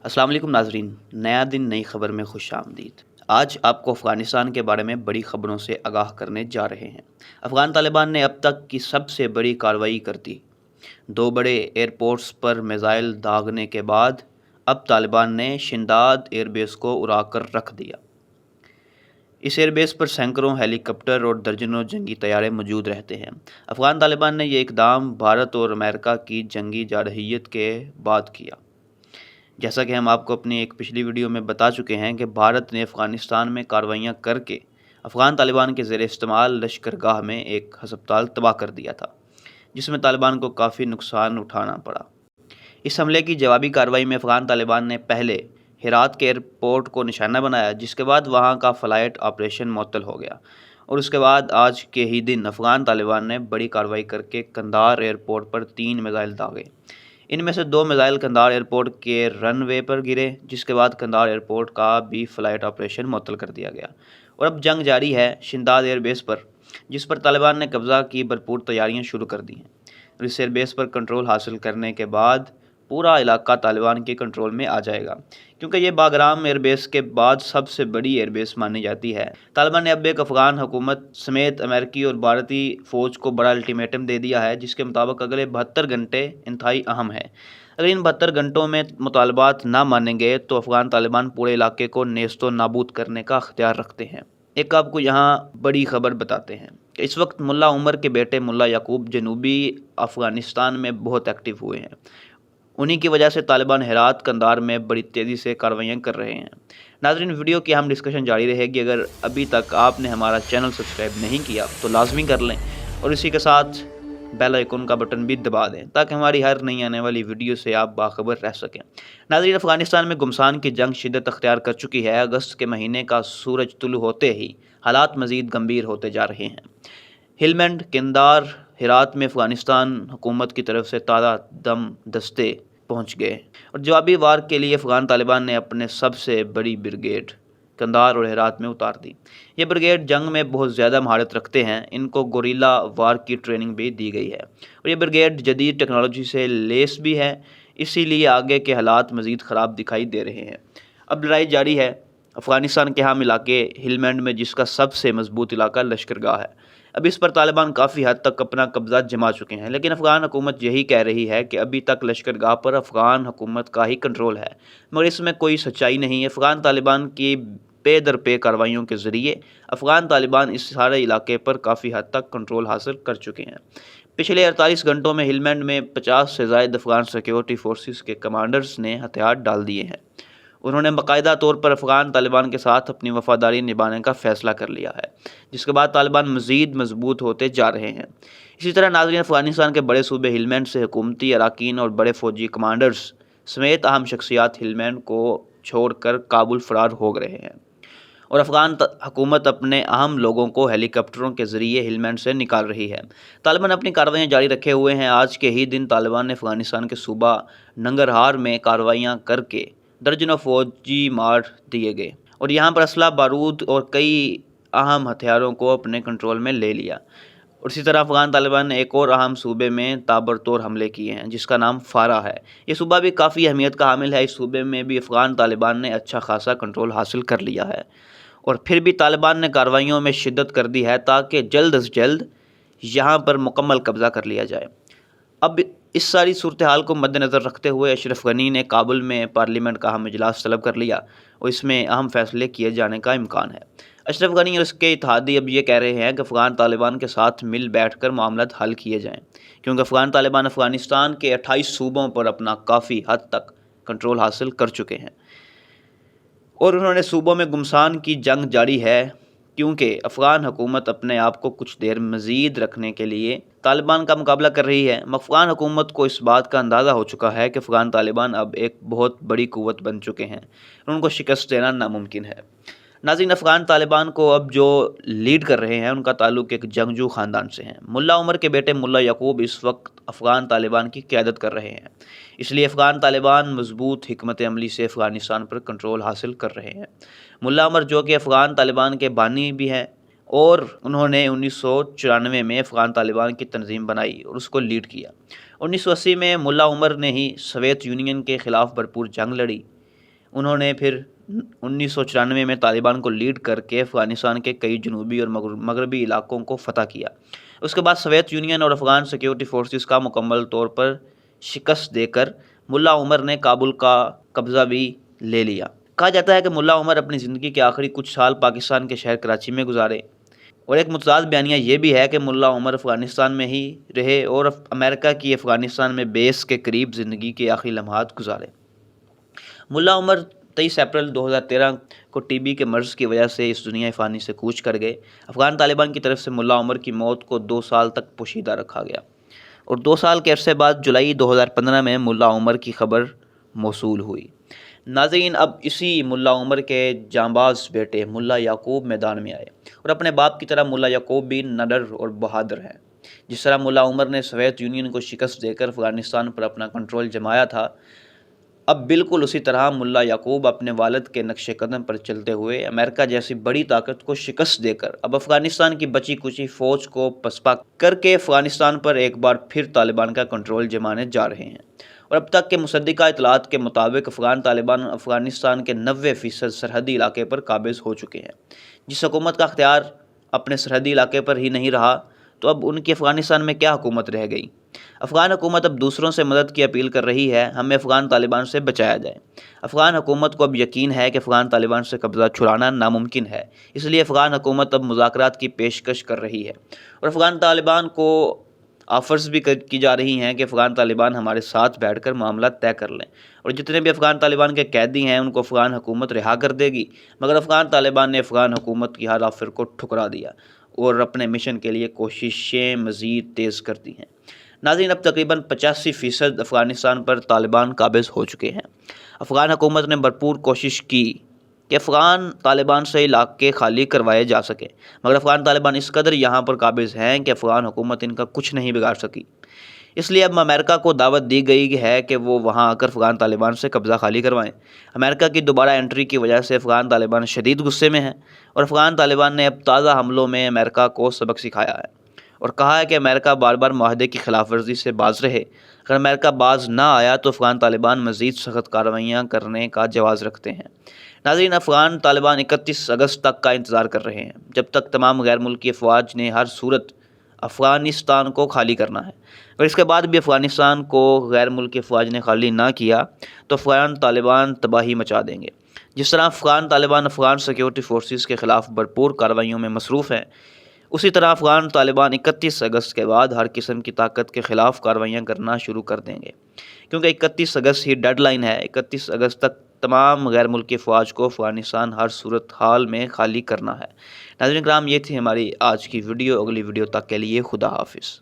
अस्सलाम वालेकुम नाजरीन। नया दिन नई खबर में खुश आमदीद। आज आपको अफ़गानिस्तान के बारे में बड़ी खबरों से आगाह करने जा रहे हैं। अफ़गान तालिबान ने अब तक की सबसे बड़ी कार्रवाई कर दी। दो बड़े एयरपोर्ट्स पर मिसाइल दागने के बाद अब तालिबान ने शिंदाद एयरबेस को उड़ाकर रख दिया। इस एयरबेस पर सैकड़ों हेलीकॉप्टर और दर्जनों जंगी तैयारे मौजूद रहते हैं। अफ़गान तालिबान ने यह इकदाम भारत और अमेरिका की जंगी जारहियत के बाद किया। जैसा कि हम आपको अपनी एक पिछली वीडियो में बता चुके हैं कि भारत ने अफ़गानिस्तान में कार्रवाइयाँ करके अफ़गान तालिबान के ज़ेर इस्तेमाल लश्करगाह में एक हस्पताल तबाह कर दिया था, जिसमें तालिबान को काफ़ी नुकसान उठाना पड़ा। इस हमले की जवाबी कार्रवाई में अफ़गान तालिबान ने पहले हेरात के एयरपोर्ट को निशाना बनाया, जिसके बाद वहाँ का फ़्लाइट ऑपरेशन मुअत्तल हो गया और उसके बाद आज के ही दिन अफ़गान तालिबान ने बड़ी कार्रवाई करके कंधार एयरपोर्ट पर 3 मिसाइल दागे। इनमें से 2 मिसाइल कंधार एयरपोर्ट के रनवे पर गिरे, जिसके बाद कंधार एयरपोर्ट का भी फ़्लाइट ऑपरेशन मुअत्तल कर दिया गया। और अब जंग जारी है शिंदाद एयरबेस पर, जिस पर तालिबान ने कब्ज़ा की भरपूर तैयारियां शुरू कर दी हैं। और इस एयरबेस पर कंट्रोल हासिल करने के बाद पूरा इलाका तालिबान के कंट्रोल में आ जाएगा, क्योंकि ये बागराम एयरबेस के बाद सबसे बड़ी एयरबेस मानी जाती है। तालिबान ने अब एक अफ़गान हुकूमत समेत अमेरिकी और भारतीय फ़ौज को बड़ा अल्टीमेटम दे दिया है, जिसके मुताबिक अगले 72 घंटे इंतहाई अहम है। अगर इन 72 घंटों में मुतालबात ना मानेंगे तो अफ़गान तालिबान पूरे इलाके को नेस्तो नाबूद करने का अख्तियार रखते हैं। एक आपको यहाँ बड़ी खबर बताते हैं कि इस वक्त मुल्ला उमर के बेटे मुल्ला याकूब जनूबी अफ़गानिस्तान में बहुत एक्टिव हुए हैं। उन्हीं की वजह से तालिबान हेरात कंधार में बड़ी तेज़ी से कार्रवाइयाँ कर रहे हैं। नाज़रीन, वीडियो की हम डिस्कशन जारी रहेगी। अगर अभी तक आपने हमारा चैनल सब्सक्राइब नहीं किया तो लाजमी कर लें और इसी के साथ बेल आइकन का बटन भी दबा दें, ताकि हमारी हर नई आने वाली वीडियो से आप बाखबर रह सकें। नाज़रीन, अफ़गानिस्तान में गुमसान की जंग शिद्दत अख्तियार कर चुकी है। अगस्त के महीने का सूरज तुलू होते ही हालात मज़ीद गंभीर होते जा रहे हैं। हिलमंड, किंदार, हेरात में अफ़गानिस्तान हुकूमत की तरफ से ताज़ा दम दस्ते पहुँच गए और जवाबी वार के लिए अफ़गान तालिबान ने अपने सबसे बड़ी ब्रिगेड कंधार और हेरात में उतार दी। ये ब्रिगेड जंग में बहुत ज़्यादा महारत रखते हैं। इनको गोरिल्ला वार की ट्रेनिंग भी दी गई है और ये ब्रिगेड जदीद टेक्नोलॉजी से लेस भी है, इसीलिए आगे के हालात मज़ीद ख़राब दिखाई दे रहे हैं। अब लड़ाई जारी है अफ़गानिस्तान के अहम इलाके हिलमंड में, जिसका सबसे मजबूत इलाका लश्करगाह है। अब इस पर तालिबान काफ़ी हद तक अपना कब्ज़ा जमा चुके हैं, लेकिन अफ़गान हुकूमत यही कह रही है कि अभी तक लश्करगाह पर अफ़गान हुकूमत का ही कंट्रोल है, मगर इसमें कोई सच्चाई नहीं है। अफ़गान तालिबान की पे दर पे कार्रवाइयों के ज़रिए अफ़गान तालिबान इस सारे इलाके पर काफ़ी हद तक कंट्रोल हासिल कर चुके हैं। पिछले 48 घंटों में हिलमंड में 50 से ज़ायद अफ़गान सिक्योरिटी फोर्सेस के कमांडर्स ने हथियार डाल दिए हैं। उन्होंने बाकायदा तौर पर अफ़गान तालिबान के साथ अपनी वफ़ादारी निभाने का फ़ैसला कर लिया है, जिसके बाद तालिबान मज़ीद मजबूत होते जा रहे हैं। इसी तरह नाज़रीन, अफ़गानिस्तान के बड़े सूबे हिलमंड से हुकूमती अराकीन और बड़े फ़ौजी कमांडर्स समेत अहम शख्सियात हिलमंड को छोड़कर काबुल फ़रार हो रहे हैं और अफ़गान हुकूमत अपने अहम लोगों को हेलीकॉप्टरों के ज़रिए हिलमंड से निकाल रही है। तालिबान अपनी कार्रवाइयाँ जारी रखे हुए हैं। आज के ही दिन तालिबान ने अफ़गानिस्तान के सूबा नंगरहार में कार्रवाइयाँ करके दर्जनों फौजी मार दिए गए और यहाँ पर असला बारूद और कई अहम हथियारों को अपने कंट्रोल में ले लिया। और इसी तरह अफ़गान तालिबान ने एक और अहम सूबे में ताबड़तोड़ हमले किए हैं, जिसका नाम फारा है। ये सूबा भी काफ़ी अहमियत का हामिल है। इस सूबे में भी अफ़गान तालिबान ने अच्छा खासा कंट्रोल हासिल कर लिया है और फिर भी तालिबान ने कार्रवाइयों में शिद्दत कर दी है ताकि जल्द अज जल्द यहाँ पर मुकम्मल कब्ज़ा कर लिया जाए। अब इस सारी सूरत हाल को मद्देनज़र रखते हुए अशरफ गनी ने काबुल में पार्लियामेंट का अहम इजलास तलब कर लिया और इसमें अहम फैसले किए जाने का इम्कान है। अशरफ गनी और उसके इत्तेहादी अब ये कह रहे हैं कि अफ़गान तालिबान के साथ मिल बैठ कर मामलात हल किए जाएँ, क्योंकि अफ़गान तालिबान अफ़गानिस्तान के 28 सूबों पर अपना काफ़ी हद तक कंट्रोल हासिल कर चुके हैं और उन्होंने सूबों में गुमसान की जंग जारी है, क्योंकि अफ़गान हुकूमत अपने आप को कुछ देर मज़ीद रखने के लिए तालिबान का मुकाबला कर रही है। अफ़गान हुकूमत को इस बात का अंदाज़ा हो चुका है कि अफ़गान तालिबान अब एक बहुत बड़ी क़ुव्वत बन चुके हैं और उनको शिकस्त देना नामुमकिन है। नाज़रीन, अफ़गान तालिबान को अब जो लीड कर रहे हैं उनका ताल्लुक़ एक जंगजू ख़ानदान से है। मुल्ला उमर के बेटे मुल्ला याकूब इस वक्त अफ़गान तालिबान की क़यादत कर रहे हैं, इसलिए अफ़गान तालिबान मजबूत हिकमत अमली से अफ़गानिस्तान पर कंट्रोल हासिल कर रहे हैं। मुल्ला उमर, जो कि अफ़गान तालिबान के बानी भी हैं और उन्होंने 1994 में अफ़गान तालिबान की तंजीम बनाई और उसको लीड किया। 1980 में मुल्ला उमर ने ही सोवियत यूनियन के ख़िलाफ़ भरपूर जंग लड़ी انہوں نے پھر 1994 میں طالبان کو لیڈ کر کے افغانستان کے کئی جنوبی اور مغربی علاقوں کو فتح کیا۔ اس کے بعد سوویت یونین اور افغان سیکیورٹی فورسز کا مکمل طور پر شکست دے کر ملا عمر نے کابل کا قبضہ بھی لے لیا۔ کہا جاتا ہے کہ ملا عمر اپنی زندگی کے آخری کچھ سال پاکستان کے شہر کراچی میں گزارے، اور ایک متضاد بیانیہ یہ بھی ہے کہ ملا عمر افغانستان میں ہی رہے اور امریکہ کی افغانستان میں بیس کے قریب زندگی کے آخری لمحات گزارے۔ ملا عمر 23 اپریل 2013 کو ٹی بی کے مرض کی وجہ سے اس دنیا فانی سے کوچ کر گئے۔ افغان طالبان کی طرف سے ملا عمر کی موت کو 2 سال تک پوشیدہ رکھا گیا، اور 2 سال کے عرصے بعد جولائی 2015 میں ملا عمر کی خبر موصول ہوئی۔ ناظرین، اب اسی ملا عمر کے جانباز بیٹے ملا یعقوب میدان میں آئے، اور اپنے باپ کی طرح ملا یعقوب بھی نڈر اور بہادر ہیں۔ جس طرح ملا عمر نے سوویت یونین کو شکست دے کر افغانستان پر اپنا کنٹرول جمایا تھا، اب بالکل اسی طرح ملا یعقوب اپنے والد کے نقش قدم پر چلتے ہوئے امریکہ جیسی بڑی طاقت کو شکست دے کر اب افغانستان کی بچی کچی فوج کو پسپا کر کے افغانستان پر ایک بار پھر طالبان کا کنٹرول جمانے جا رہے ہیں۔ اور اب تک کے مصدقہ اطلاعات کے مطابق افغان طالبان افغانستان کے 90% سرحدی علاقے پر قابض ہو چکے ہیں۔ جس حکومت کا اختیار اپنے سرحدی علاقے پر ہی نہیں رہا تو اب ان کی افغانستان میں کیا حکومت رہ گئی؟ افغان حکومت اب دوسروں سے مدد کی اپیل کر رہی ہے، ہمیں افغان طالبان سے بچایا جائے۔ افغان حکومت کو اب یقین ہے کہ افغان طالبان سے قبضہ چھڑانا ناممکن ہے، اس لیے افغان حکومت اب مذاکرات کی پیشکش کر رہی ہے، اور افغان طالبان کو آفرز بھی کی جا رہی ہیں کہ افغان طالبان ہمارے ساتھ بیٹھ کر معاملات طے کر لیں، اور جتنے بھی افغان طالبان کے قیدی ہیں ان کو افغان حکومت رہا کر دے گی۔ مگر افغان طالبان نے افغان حکومت کی ہر آفر کو ٹھکرا دیا اور اپنے مشن کے لیے کوششیں مزید تیز کر دی ہیں۔ ناظرین، اب تقریباً 85% افغانستان پر طالبان قابض ہو چکے ہیں۔ افغان حکومت نے بھرپور کوشش کی کہ افغان طالبان سے علاقے خالی کروائے جا سکیں، مگر افغان طالبان اس قدر یہاں پر قابض ہیں کہ افغان حکومت ان کا کچھ نہیں بگاڑ سکی۔ اس لیے اب امریکہ کو دعوت دی گئی ہے کہ وہ وہاں آ کر افغان طالبان سے قبضہ خالی کروائیں۔ امریکہ کی دوبارہ انٹری کی وجہ سے افغان طالبان شدید غصے میں ہیں، اور افغان طالبان نے اب تازہ حملوں میں امریکہ کو سبق سکھایا ہے، اور کہا ہے کہ امریکہ بار بار معاہدے کی خلاف ورزی سے باز رہے۔ اگر امریکہ باز نہ آیا تو افغان طالبان مزید سخت کارروائیاں کرنے کا جواز رکھتے ہیں۔ ناظرین، افغان طالبان 31 اگست تک کا انتظار کر رہے ہیں، جب تک تمام غیر ملکی افواج نے ہر صورت افغانستان کو خالی کرنا ہے۔ اگر اس کے بعد بھی افغانستان کو غیر ملکی افواج نے خالی نہ کیا تو افغان طالبان تباہی مچا دیں گے۔ جس طرح افغان طالبان افغان سیکیورٹی فورسز کے خلاف بھرپور کارروائیوں میں مصروف ہیں، اسی طرح افغان طالبان 31 اگست کے بعد ہر قسم کی طاقت کے خلاف کارروائیاں کرنا شروع کر دیں گے، کیونکہ 31 اگست ہی ڈیڈ لائن ہے۔ 31 اگست تک تمام غیر ملکی افواج کو افغانستان ہر صورت حال میں خالی کرنا ہے۔ ناظرین کرام، یہ تھی ہماری آج کی ویڈیو۔ اگلی ویڈیو تک کے لیے خدا حافظ۔